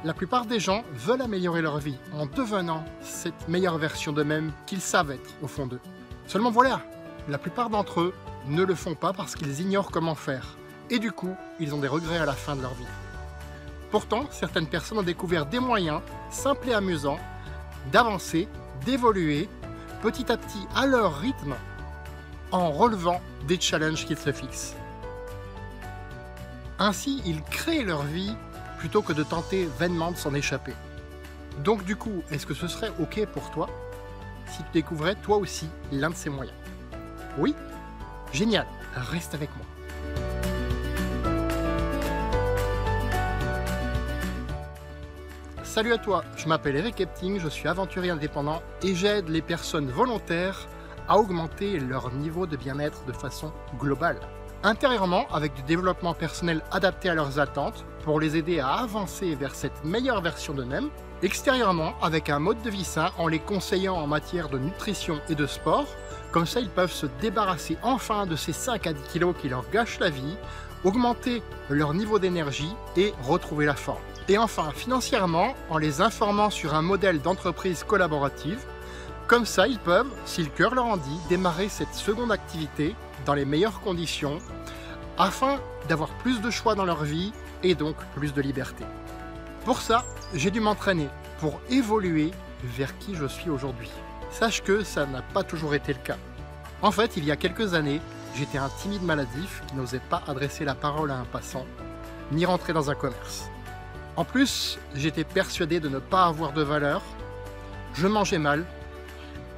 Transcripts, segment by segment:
La plupart des gens veulent améliorer leur vie en devenant cette meilleure version d'eux-mêmes qu'ils savent être au fond d'eux. Seulement voilà, la plupart d'entre eux ne le font pas parce qu'ils ignorent comment faire. Et du coup, ils ont des regrets à la fin de leur vie. Pourtant, certaines personnes ont découvert des moyens, simples et amusants, d'avancer, d'évoluer, petit à petit à leur rythme, en relevant des challenges qu'ils se fixent. Ainsi, ils créent leur vie plutôt que de tenter vainement de s'en échapper. Donc du coup, est-ce que ce serait OK pour toi si tu découvrais toi aussi l'un de ces moyens? Oui? Génial, reste avec moi. Salut à toi, je m'appelle Eric Epting, je suis aventurier indépendant et j'aide les personnes volontaires à augmenter leur niveau de bien-être de façon globale. Intérieurement, avec du développement personnel adapté à leurs attentes pour les aider à avancer vers cette meilleure version d'eux-mêmes. Extérieurement, avec un mode de vie sain en les conseillant en matière de nutrition et de sport. Comme ça, ils peuvent se débarrasser enfin de ces 5 à 10 kilos qui leur gâchent la vie, augmenter leur niveau d'énergie et retrouver la forme. Et enfin, financièrement, en les informant sur un modèle d'entreprise collaborative. Comme ça, ils peuvent, si le cœur leur en dit, démarrer cette seconde activité dans les meilleures conditions afin d'avoir plus de choix dans leur vie et donc plus de liberté. Pour ça, j'ai dû m'entraîner pour évoluer vers qui je suis aujourd'hui. Sache que ça n'a pas toujours été le cas. En fait, il y a quelques années, j'étais un timide maladif qui n'osait pas adresser la parole à un passant, ni rentrer dans un commerce. En plus, j'étais persuadé de ne pas avoir de valeur, je mangeais mal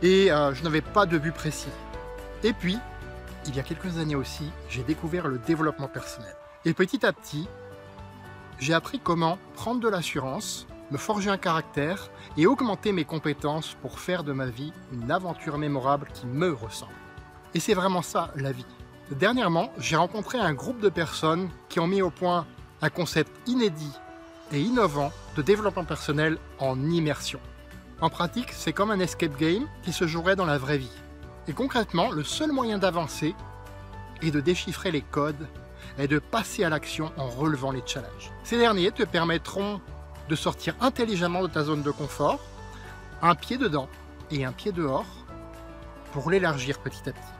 et je n'avais pas de but précis. Et puis, il y a quelques années aussi, j'ai découvert le développement personnel. Et petit à petit, j'ai appris comment prendre de l'assurance, me forger un caractère et augmenter mes compétences pour faire de ma vie une aventure mémorable qui me ressemble. Et c'est vraiment ça, la vie. Dernièrement, j'ai rencontré un groupe de personnes qui ont mis au point un concept inédit et innovant de développement personnel en immersion. En pratique, c'est comme un escape game qui se jouerait dans la vraie vie. Et concrètement, le seul moyen d'avancer est de déchiffrer les codes et de passer à l'action en relevant les challenges. Ces derniers te permettront de sortir intelligemment de ta zone de confort, un pied dedans et un pied dehors, pour l'élargir petit à petit.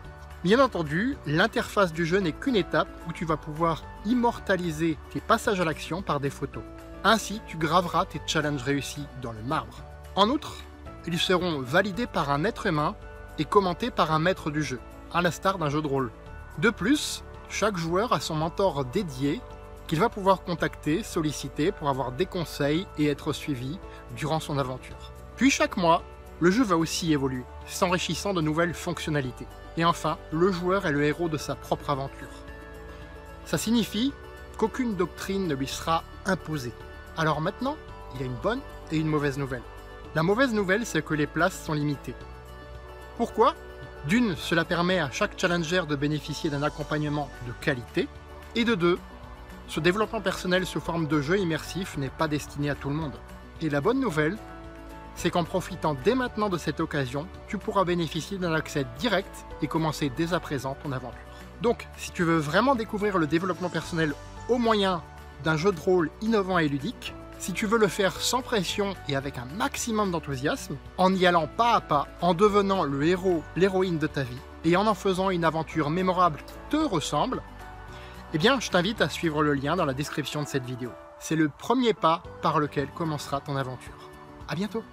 Bien entendu, l'interface du jeu n'est qu'une étape où tu vas pouvoir immortaliser tes passages à l'action par des photos. Ainsi, tu graveras tes challenges réussis dans le marbre. En outre, ils seront validés par un être humain et commentés par un maître du jeu, à l'instar d'un jeu de rôle. De plus, chaque joueur a son mentor dédié qu'il va pouvoir contacter, solliciter pour avoir des conseils et être suivi durant son aventure. Puis chaque mois, le jeu va aussi évoluer, s'enrichissant de nouvelles fonctionnalités. Et enfin, le joueur est le héros de sa propre aventure. Ça signifie qu'aucune doctrine ne lui sera imposée. Alors maintenant, il y a une bonne et une mauvaise nouvelle. La mauvaise nouvelle, c'est que les places sont limitées. Pourquoi ? D'une, cela permet à chaque challenger de bénéficier d'un accompagnement de qualité. Et de deux, ce développement personnel sous forme de jeu immersif n'est pas destiné à tout le monde. Et la bonne nouvelle, c'est qu'en profitant dès maintenant de cette occasion, tu pourras bénéficier d'un accès direct et commencer dès à présent ton aventure. Donc, si tu veux vraiment découvrir le développement personnel au moyen d'un jeu de rôle innovant et ludique, si tu veux le faire sans pression et avec un maximum d'enthousiasme, en y allant pas à pas, en devenant le héros, l'héroïne de ta vie, et en faisant une aventure mémorable qui te ressemble, eh bien, je t'invite à suivre le lien dans la description de cette vidéo. C'est le premier pas par lequel commencera ton aventure. À bientôt!